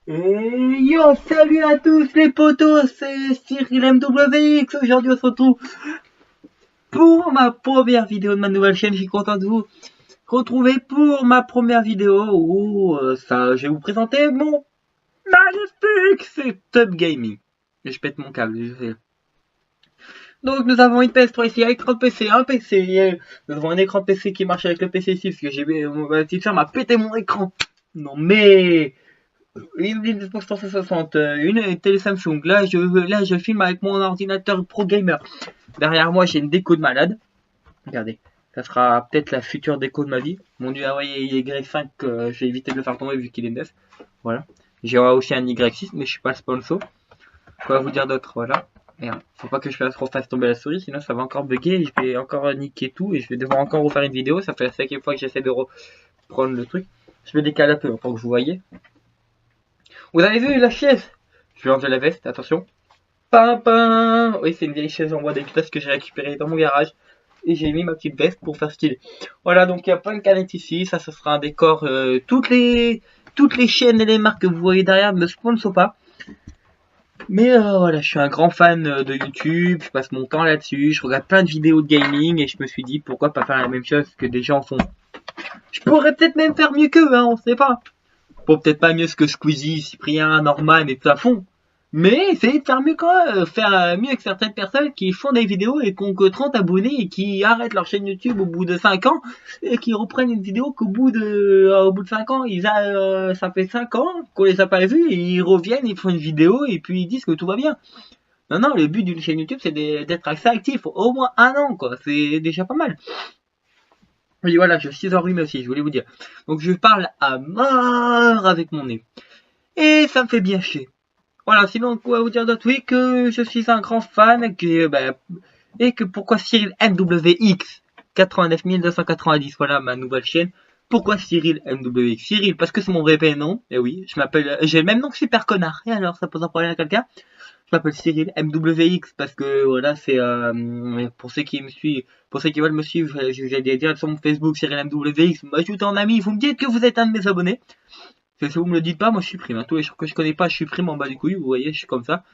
Et yo, salut à tous les potos, c'est Cyril MWX. Aujourd'hui, on se retrouve pour ma première vidéo de ma nouvelle chaîne. Je suis content de vous retrouver pour ma première vidéo où je vais vous présenter mon magnifique setup gaming. Et je pète mon câble. Donc, nous avons une PS3 ici avec 30 PC, un PC. Nous avons un écran de PC qui marche avec le PC ici parce que mon petit frère m'a pété mon écran. Non mais une Xbox 360, une télé Samsung. Là, je filme avec mon ordinateur Pro Gamer. Derrière moi, j'ai une déco de malade. Regardez, ça sera peut-être la future déco de ma vie. Mon Huawei Y5, je vais éviter de le faire tomber vu qu'il est neuf. Voilà. J'ai aussi un Y6, mais je suis pas le sponsor. Quoi vous dire d'autre, voilà. Merde, faut pas que je fasse tomber la souris, sinon ça va encore bugger et je vais encore niquer tout et je vais devoir encore refaire une vidéo. Ça fait la 5e fois que j'essaie de reprendre le truc. Je vais décaler un peu pour que vous voyez. Vous avez vu la chaise? Je vais enlever la veste, attention. Pam. Oui, c'est une vieille chaise en bois dégueulasse que j'ai récupérée dans mon garage. Et j'ai mis ma petite veste pour faire stylé. Voilà, donc il y a plein de canettes ici. Ça, ce sera un décor. Toutes les chaînes et les marques que vous voyez derrière ne sponsorent pas. Mais voilà, je suis un grand fan de YouTube. Je passe mon temps là-dessus. Je regarde plein de vidéos de gaming. Et je me suis dit, pourquoi pas faire la même chose que des gens font. Je pourrais peut-être même faire mieux qu'eux, hein, on sait pas. Bon, peut-être pas mieux que Squeezie, Cyprien, Norman et tout à fond. Mais essayer de faire mieux quand même, faire mieux que certaines personnes qui font des vidéos et qui ont que 30 abonnés et qui arrêtent leur chaîne YouTube au bout de 5 ans et qui reprennent une vidéo qu'au bout de 5 ans, ça fait 5 ans qu'on les a pas vus et ils reviennent, ils font une vidéo et puis ils disent que tout va bien. Non, non, le but d'une chaîne YouTube c'est d'être assez actif, au moins un an quoi, c'est déjà pas mal. Oui, voilà, je suis enrhumé aussi, je voulais vous dire. Donc je parle à mort avec mon nez. Et ça me fait bien chier. Voilà, sinon, quoi vous dire d'autre? Oui, que je suis un grand fan, et que pourquoi Cyril MWX 89 290, voilà ma nouvelle chaîne. Pourquoi Cyril MWX? Cyril, parce que c'est mon vrai prénom. Et oui, j'ai le même nom que Super Connard. Et alors, ça pose un problème à quelqu'un? Je m'appelle Cyril MWX parce que voilà, c'est pour ceux qui me suivent, pour ceux qui veulent me suivre, je vous ai dit sur mon Facebook Cyril MWX, m'ajoutez en ami, vous me dites que vous êtes un de mes abonnés. Si vous me le dites pas, moi je supprime. Hein. Tous les gens que je connais pas, je supprime en bas du couilles, vous voyez, je suis comme ça.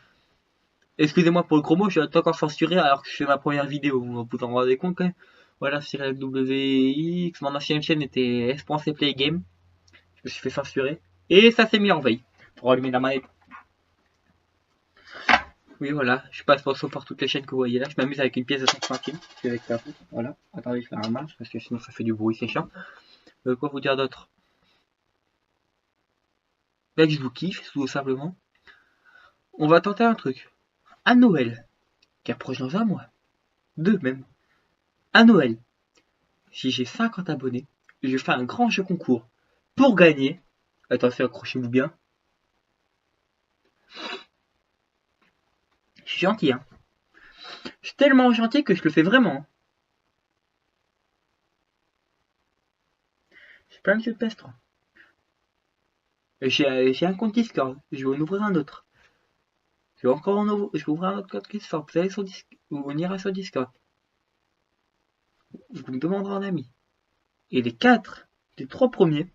Excusez-moi pour le gros mot, je suis encore censuré alors que je fais ma première vidéo, vous en rendez compte quand même. Voilà, Cyril MWX, mon ancienne chaîne était S.C Play Game, je me suis fait censurer. Et ça s'est mis en veille, pour allumer la manette. Oui, voilà, je passe par toutes les chaînes que vous voyez là. Je m'amuse avec une pièce de 5 centimes. Avec la pouce. Voilà, attendez, je la ramasse parce que sinon ça fait du bruit, c'est chiant. Quoi vous dire d'autre? Là que je vous kiffe, tout simplement. On va tenter un truc. À Noël, qui approche dans un mois, deux même. À Noël, si j'ai 50 abonnés, je fais un grand jeu concours pour gagner. Attention, accrochez-vous bien. Je suis gentil, hein. Je suis tellement gentil que je le fais vraiment. J'ai plein de jeux de PS3. J'ai un compte Discord. Je vais en ouvrir un autre. Je vais ouvrir un autre compte Discord. Vous allez sur Discord. Vous irez sur Discord. Vous me demanderez un ami. Et les 3 premiers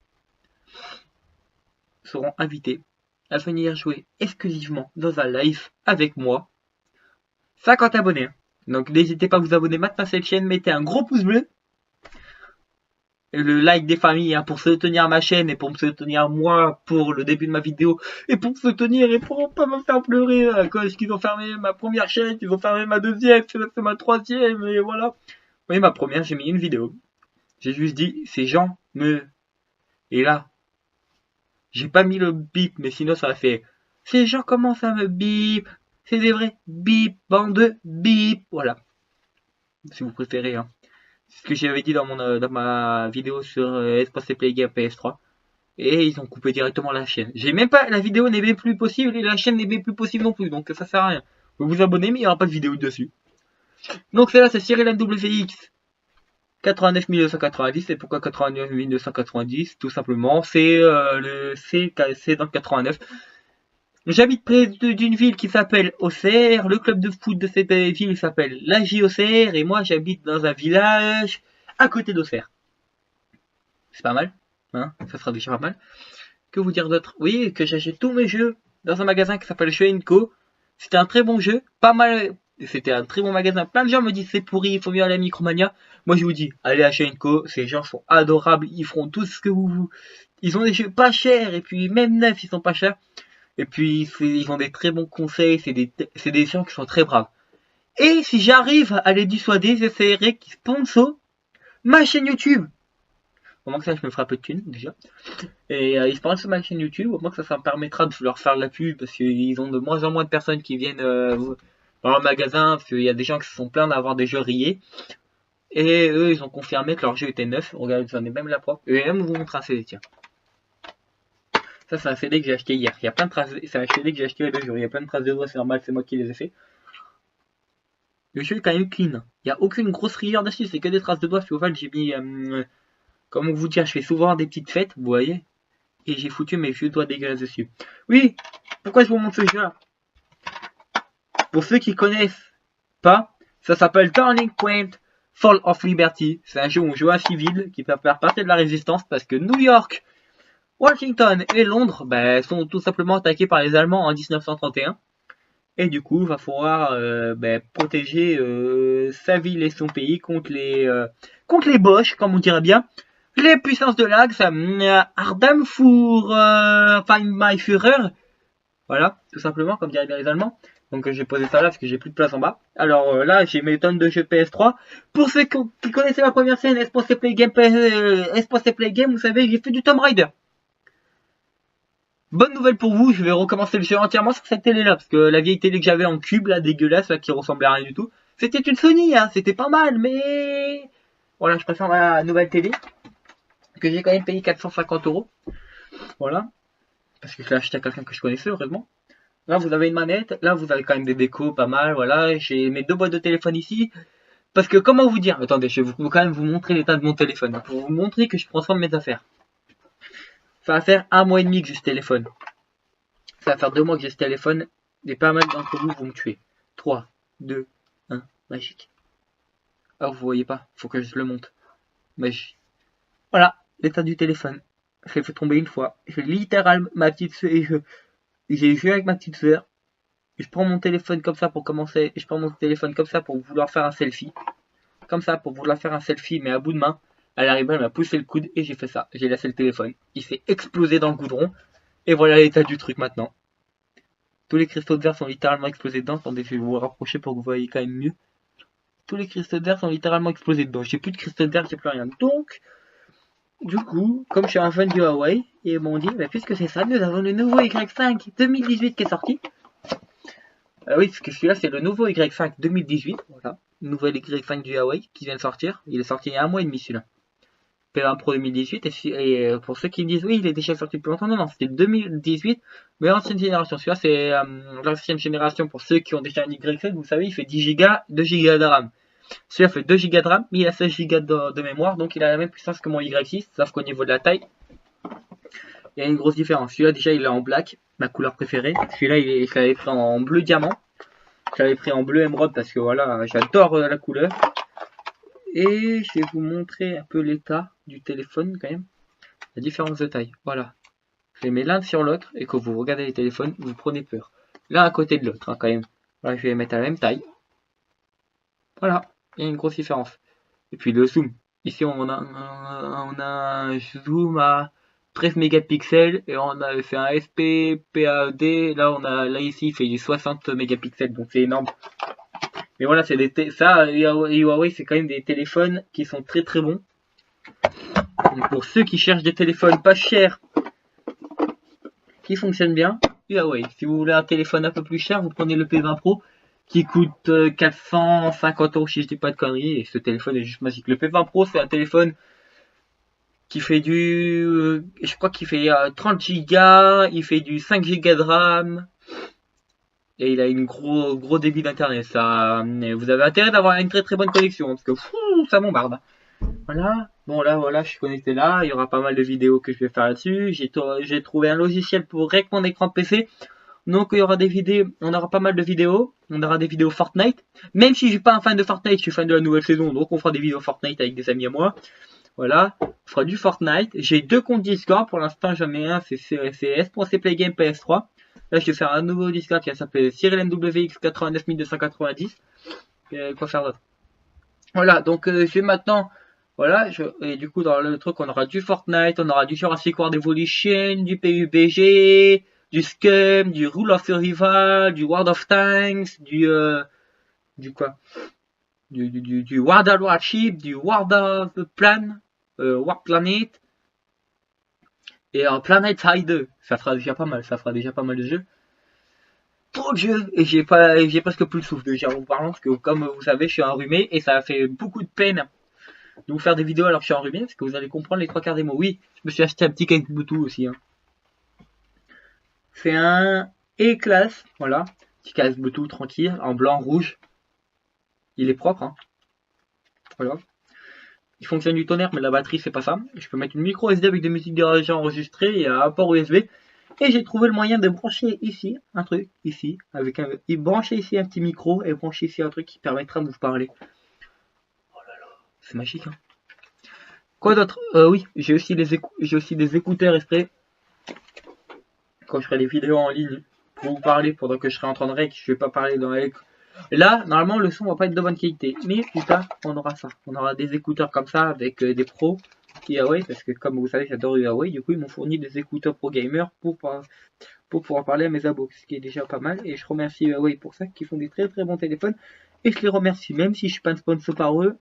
seront invités à venir jouer exclusivement dans un live avec moi. 50 abonnés. Donc n'hésitez pas à vous abonner maintenant à cette chaîne. Mettez un gros pouce bleu. Et le like des familles hein, pour soutenir ma chaîne et pour me soutenir moi pour le début de ma vidéo et pour me soutenir et pour pas me faire pleurer à cause qu'ils ont fermé ma première chaîne, qu'ils ont fermé ma deuxième, c'est ma troisième et voilà. Oui, ma première, j'ai mis une vidéo. J'ai juste dit, ces gens me... Et là, j'ai pas mis le bip, mais sinon ça aurait fait, ces gens commencent à me bip, c'est des vrais bip, bande de bip, voilà. Si vous préférez, hein. C'est ce que j'avais dit dans ma vidéo sur Espace Play Game PS3. Et ils ont coupé directement la chaîne. J'ai même pas, la vidéo n'est même plus possible et la chaîne n'est même plus possible non plus, donc ça sert à rien. Vous vous abonnez mais il n'y aura pas de vidéo dessus. Donc c'est là, c'est Cyril MWX 89 290. Et pourquoi 89 290? Tout simplement, c'est dans le 89. J'habite près d'une ville qui s'appelle Auxerre. Le club de foot de cette ville s'appelle la J-Auxerre. Et moi, j'habite dans un village à côté d'Auxerre. C'est pas mal, hein? Ça sera déjà pas mal. Que vous dire d'autre? Oui, que j'achète tous mes jeux dans un magasin qui s'appelle Shonen Co. C'était un très bon jeu, pas mal. C'était un très bon magasin. Plein de gens me disent c'est pourri, il faut mieux aller à Micromania. Moi je vous dis, allez à Shonen Co. Ces gens sont adorables, ils feront tout ce que vous. Ils ont des jeux pas chers et puis même neufs ils sont pas chers. Et puis ils ont des très bons conseils. C'est des gens qui sont très braves. Et si j'arrive à les dissuader, j'essaierai qu'ils sponsor ma chaîne YouTube. Au moins que ça, je me ferai un peu de thunes, déjà. Et ils se parlent sur ma chaîne YouTube, au moins que ça me permettra de leur faire de la pub, parce qu'ils ont de moins en moins de personnes qui viennent dans leur magasin, parce qu'il y a des gens qui se sont plaints d'avoir des jeux rayés. Et eux, ils ont confirmé que leur jeu était neuf. Regardez, j'en ai même la preuve. Je vais même vous montrer un CD, tiens. Ça, c'est un CD que j'ai acheté hier. Il y a plein de traces, c'est un CD que j'ai acheté il y a 2 jours. Il y a plein de traces de doigts, c'est normal, c'est moi qui les ai fait. Le jeu est quand même clean. Il n'y a aucune grosse rayure dessus, c'est que des traces de doigts. Au fait, j'ai mis... Comme on vous dit, je fais souvent des petites fêtes, vous voyez. Et j'ai foutu mes vieux doigts dégueulasses dessus. Oui, pourquoi je vous montre ce jeu-là? Pour ceux qui connaissent pas, ça s'appelle Turning Point Fall of Liberty. C'est un jeu où on joue un civil qui peut faire partie de la résistance parce que New York, Washington et Londres sont tout simplement attaqués par les Allemands en 1931. Et du coup, il va falloir protéger sa ville et son pays contre les Boches, comme on dirait bien. Les puissances de l'Axe, Ardam für my Führer. Voilà, tout simplement, comme diraient bien les Allemands. Donc j'ai posé ça là parce que j'ai plus de place en bas. Alors là, j'ai mes tonnes de jeux PS3. Pour ceux qui connaissaient ma première scène, Espace Play Game, vous savez, j'ai fait du Tomb Raider. Bonne nouvelle pour vous, je vais recommencer le jeu entièrement sur cette télé là, parce que la vieille télé que j'avais en cube là, dégueulasse, là, qui ressemblait à rien du tout, c'était une Sony, hein, c'était pas mal, mais... Voilà, je préfère ma nouvelle télé, que j'ai quand même payé 450 €. Voilà, parce que je l'ai acheté à quelqu'un que je connaissais, heureusement. Là, vous avez une manette, là, vous avez quand même des décos, pas mal, voilà, j'ai mes 2 boîtes de téléphone ici, parce que comment vous dire, attendez, je vais quand même vous montrer l'état de mon téléphone, pour vous montrer que je prends soin de mes affaires. Ça va faire 1 mois et demi que j'ai ce téléphone. Ça va faire 2 mois que j'ai ce téléphone. Et pas mal d'entre vous vont me tuer. 3, 2, 1, magique. Ah, vous voyez pas, faut que je le monte. Magique. Voilà, l'état du téléphone. Je l'ai fait tomber une fois. Je littéralement, ma petite soeur, j'ai joué avec ma petite soeur. Je prends mon téléphone comme ça pour commencer. Je prends mon téléphone comme ça pour vouloir faire un selfie. Comme ça pour vouloir faire un selfie, mais à bout de main. Elle arrive, elle m'a poussé le coude et j'ai fait ça. J'ai laissé le téléphone. Il s'est explosé dans le goudron. Et voilà l'état du truc maintenant. Tous les cristaux de verre sont littéralement explosés dedans. Attendez, je vais vous rapprocher pour que vous voyez quand même mieux. Tous les cristaux de verre sont littéralement explosés dedans. J'ai plus de cristaux de verre, j'ai plus rien. Donc, du coup, comme je suis un fan du Huawei, ils m'ont dit, bah, puisque c'est ça, nous avons le nouveau Y5 2018 qui est sorti. Oui, parce que celui-là, c'est le nouveau Y5 2018. Voilà. Le nouvel Y5 du Huawei qui vient de sortir. Il est sorti il y a 1 mois et demi celui-là. P20 Pro 2018 et pour ceux qui me disent oui il est déjà sorti depuis longtemps, non c'était 2018 mais l'ancienne génération. Celui-là c'est l'ancienne génération pour ceux qui ont déjà un Y7, vous savez il fait 10 Go, 2 Go de RAM. Celui-là fait 2 Go de RAM mais il a 16 Go de mémoire, donc il a la même puissance que mon Y6 sauf qu'au niveau de la taille il y a une grosse différence. Celui-là déjà il est en black, ma couleur préférée. Celui-là je l'avais pris en bleu diamant, je l'avais pris en bleu émeraude parce que voilà j'adore la couleur. Et je vais vous montrer un peu l'état du téléphone quand même. La différence de taille. Voilà. Je les mets l'un sur l'autre et quand vous regardez les téléphones, vous prenez peur. L'un à côté de l'autre hein, quand même. Voilà, je vais les mettre à la même taille. Voilà. Il y a une grosse différence. Et puis le zoom. Ici on a un zoom à 13 mégapixels et on a fait un SPPAD. Là ici il fait du 60 mégapixels donc c'est énorme. Mais voilà, c'est Huawei, c'est quand même des téléphones qui sont très très bons. Donc pour ceux qui cherchent des téléphones pas chers, qui fonctionnent bien, Huawei. Si vous voulez un téléphone un peu plus cher, vous prenez le P20 Pro qui coûte 450 € si je dis pas de conneries. Et ce téléphone est juste magique. Le P20 Pro, c'est un téléphone qui fait je crois qu'il fait 30 Go, il fait du 5 Go de RAM. Et il a une gros débit d'internet. Ça, vous avez intérêt d'avoir une très très bonne connexion parce que ça bombarde. Voilà. Bon là voilà, je suis connecté là. Il y aura pas mal de vidéos que je vais faire là-dessus. J'ai trouvé un logiciel pour régler mon écran de PC. Donc il y aura des vidéos, on aura pas mal de vidéos. On aura des vidéos Fortnite. Même si je suis pas un fan de Fortnite, je suis fan de la nouvelle saison. Donc on fera des vidéos Fortnite avec des amis à moi. Voilà, on fera du Fortnite. J'ai 2 comptes Discord, pour l'instant j'en ai un, c'est s.cplaygame PS3. Là je vais faire un nouveau Discord qui va s'appeler CyrilNWX89290. Quoi faire d'autre? Voilà, donc je vais maintenant, voilà, et du coup dans le truc on aura du Fortnite, on aura du Jurassic World Evolution, du PUBG, du Scum, du Rule of Survival, du World of Tanks, du quoi? Du World of Warship, du World of Plan, War Planet, et Planet Side 2. Ça fera déjà pas mal, ça fera déjà pas mal de jeux. Trop de jeux, et j'ai presque plus le souffle déjà en parlant, parce que comme vous savez, je suis enrhumé, et ça a fait beaucoup de peine de vous faire des vidéos alors que je suis enrhumé, parce que vous allez comprendre les 3 quarts des mots. Oui, je me suis acheté un petit casque Bluetooth aussi. Hein. C'est un E-Class, voilà, petit casque Bluetooth tranquille, en blanc, rouge. Il est propre, hein. Voilà. Il fonctionne du tonnerre, mais la batterie c'est pas ça. Je peux mettre une micro SD avec des musiques déjà enregistrées et un port USB. Et j'ai trouvé le moyen de brancher ici un truc, ici, avec un. Brancher ici un petit micro et brancher ici un truc qui permettra de vous parler. Oh là là, c'est magique, hein. Quoi d'autre? Oui, j'ai aussi des écouteurs exprès. Quand je ferai des vidéos en ligne pour vous parler pendant que je serai en train de rec, je vais pas parler dans l'écran. Là, normalement, le son va pas être de bonne qualité. Mais plus tard, on aura ça. On aura des écouteurs comme ça avec des pros Huawei. Parce que comme vous savez, j'adore Huawei. Du coup, ils m'ont fourni des écouteurs pro gamer pour pouvoir parler à mes abos. Ce qui est déjà pas mal. Et je remercie Huawei pour ça, qui font des très très bons téléphones. Et je les remercie, même si je suis pas un sponsor par eux.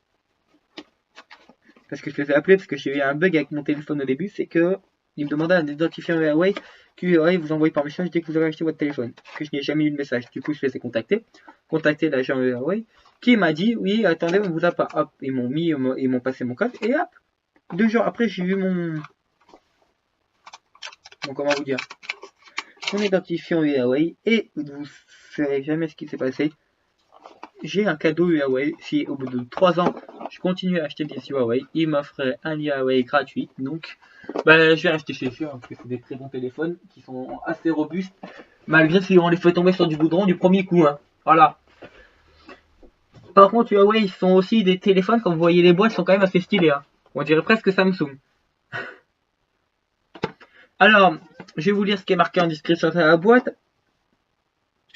Parce que je les ai appelés parce que j'ai eu un bug avec mon téléphone au début. C'est que ils me demandaient un identifiant Huawei que Huawei vous envoie par message dès que vous avez acheté votre téléphone. Que je n'ai jamais eu de message. Du coup, je les ai contactés. Contacté l'agent Huawei qui m'a dit oui, attendez, on vous a pas. Hop, ils m'ont passé mon code et hop, 2 jours après, j'ai eu mon comment vous dire, mon identifiant Huawei et vous ne saurez jamais ce qui s'est passé. J'ai un cadeau Huawei. Si au bout de 3 ans, je continue à acheter des Huawei, il m'offrait un Huawei gratuit. Donc, je vais acheter chez eux parce que c'est des très bons téléphones qui sont assez robustes, malgré si on les fait tomber sur du goudron du premier coup. Hein. Voilà. Par contre, Huawei, ils sont aussi des téléphones, comme vous voyez les boîtes, sont quand même assez stylées. Hein. On dirait presque Samsung. Alors, je vais vous lire ce qui est marqué en description de la boîte.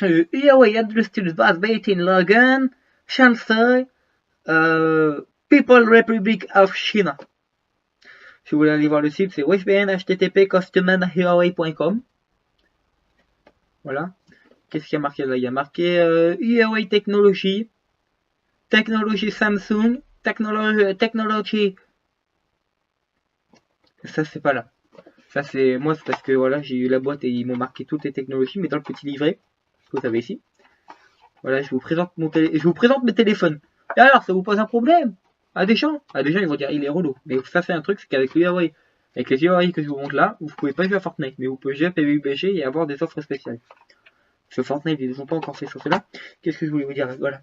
Huawei Industries Base based in Logan, Shanghai, People Republic of China. Si vous voulez aller voir le site, c'est webn http://customerhuawei.com. Voilà. Qu'est-ce qu'il y a marqué là? Il y a marqué Huawei Technology, Technology Samsung, Technology. Ça, c'est pas là. Ça, c'est moi, c'est parce que voilà, j'ai eu la boîte et ils m'ont marqué toutes les technologies, mais dans le petit livret que vous avez ici. Voilà, je vous présente mes téléphones. Et alors, ça vous pose un problème? À des gens, ils vont dire il est relou. Mais ça, c'est un truc, c'est qu'avec Huawei, avec les Huawei que je vous montre là, vous pouvez pas jouer à Fortnite, mais vous pouvez jouer à PUBG et avoir des offres spéciales. Sur Fortnite, ils ne ont pas encore fait sur cela. Qu'est-ce que je voulais vous dire? Voilà.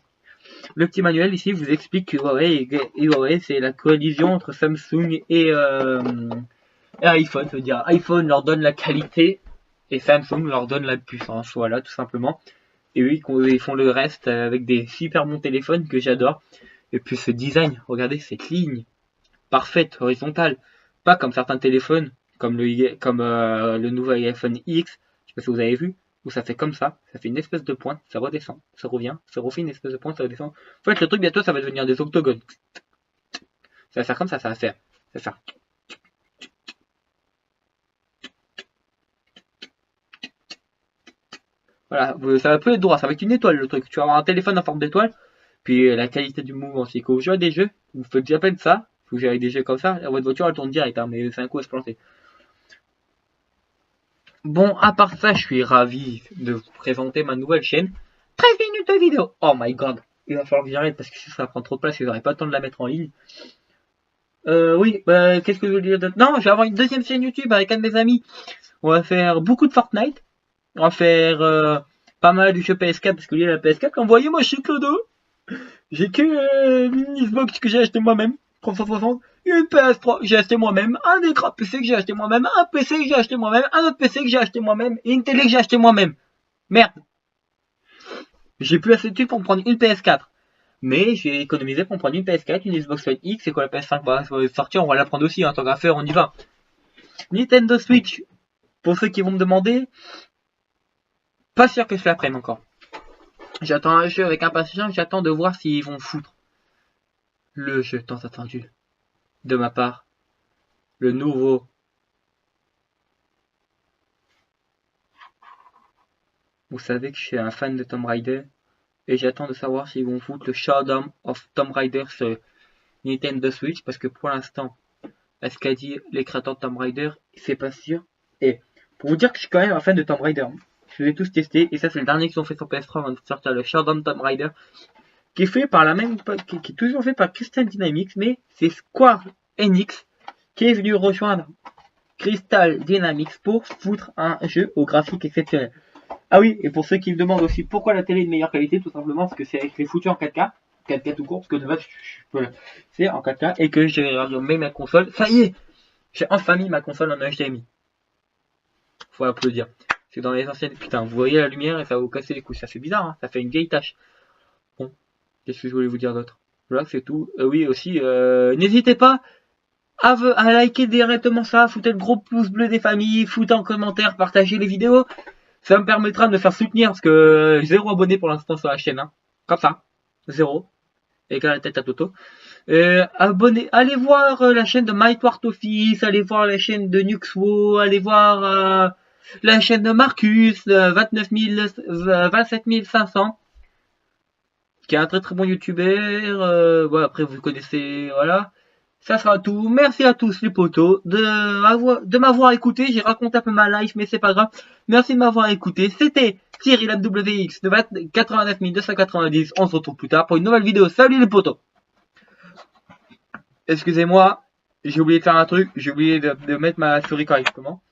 Le petit manuel ici vous explique que Huawei c'est la coalition entre Samsung et iPhone. Ça veut dire iPhone leur donne la qualité et Samsung leur donne la puissance. Voilà, tout simplement. Et eux, ils font le reste avec des super bons téléphones que j'adore. Et puis ce design, regardez cette ligne parfaite, horizontale. Pas comme certains téléphones, comme le nouvel iPhone X, je sais pas si vous avez vu, où ça fait comme ça fait une espèce de pointe, ça redescend, ça revient, ça refait une espèce de pointe, ça redescend. En fait, le truc bientôt, ça va devenir des octogones. Ça va faire comme ça va faire. Voilà, ça va plus être droit, ça va être une étoile le truc. Tu vas avoir un téléphone en forme d'étoile, puis la qualité du mouvement, c'est que vous jouez à des jeux, vous faites déjà peine ça, vous jouez avec des jeux comme ça, votre voiture elle tourne direct, hein, mais c'est un coup à se planter. Bon, à part ça, je suis ravi de vous présenter ma nouvelle chaîne. 13 minutes de vidéo. Oh my god. Il va falloir que j'arrête parce que ça prend trop de place et j'aurai pas le temps de la mettre en ligne. Oui, qu'est-ce que je veux dire d'autre? Non, je vais avoir une deuxième chaîne YouTube avec un de mes amis. On va faire beaucoup de Fortnite. On va faire pas mal du jeu PS4 parce que lui il a la PS4. Envoyez-moi chez Clodo. J'ai que une Xbox que j'ai acheté moi-même. 360. Une PS3 que j'ai acheté moi-même, un écran PC que j'ai acheté moi-même, un PC que j'ai acheté moi-même, un autre PC que j'ai acheté moi-même, et une télé que j'ai acheté moi-même. Merde. J'ai plus assez de thunes pour me prendre une PS4. Mais j'ai économisé pour me prendre une PS4, une Xbox One X, et quand la PS5 va sortir, on va la prendre aussi, tant qu'à faire, on y va. Nintendo Switch, pour ceux qui vont me demander, pas sûr que je la prenne encore. J'attends un jeu avec impatience, j'attends de voir s'ils vont foutre le jeu tant attendu. De ma part, le nouveau. Vous savez que je suis un fan de Tomb Raider, et j'attends de savoir s'ils vont foutre le Shadow of Tomb Raider sur Nintendo Switch, parce que pour l'instant, à ce qu'a dit les créateurs de Tomb Raider, c'est pas sûr. Et pour vous dire que je suis quand même un fan de Tomb Raider, je les ai tous testés, et ça c'est le dernier qu'ils ont fait sur PS3 avant de sortir le Shadow of Tomb Raider, qui est fait par la même, qui est toujours fait par Crystal Dynamics, mais c'est Square Enix qui est venu rejoindre Crystal Dynamics pour foutre un jeu au graphique exceptionnel. Ah oui, et pour ceux qui me demandent aussi pourquoi la télé est de meilleure qualité, tout simplement parce que c'est avec les foutus en 4K, 4K tout court, parce que de base c'est en 4K, et que j'ai mis ma console, ça y est, j'ai enfin mis ma console en HDMI. Faut applaudir. C'est dans les anciennes, putain, vous voyez la lumière et ça va vous casser les couilles, ça fait bizarre, hein, ça fait une vieille tache. Bon, qu'est-ce que je voulais vous dire d'autre? Voilà, c'est tout. Oui, aussi, n'hésitez pas à liker directement ça, foutez le gros pouce bleu des familles, foutez en commentaire, partagez les vidéos. Ça me permettra de me faire soutenir parce que 0 abonnés pour l'instant sur la chaîne, hein. Comme ça, 0. Et la tête à Toto. Allez voir la chaîne de MyTwart Office, allez voir la chaîne de Nuxwo, allez voir la chaîne de Marcus, 27 500, qui est un très très bon youtubeur. Voilà, après vous connaissez, voilà. Ça sera tout. Merci à tous les potos de m'avoir écouté. J'ai raconté un peu ma life, mais c'est pas grave. Merci de m'avoir écouté. C'était Thierry LMWX de 89 290. On se retrouve plus tard pour une nouvelle vidéo. Salut les potos. Excusez-moi, j'ai oublié de faire un truc. J'ai oublié de mettre ma souris correctement.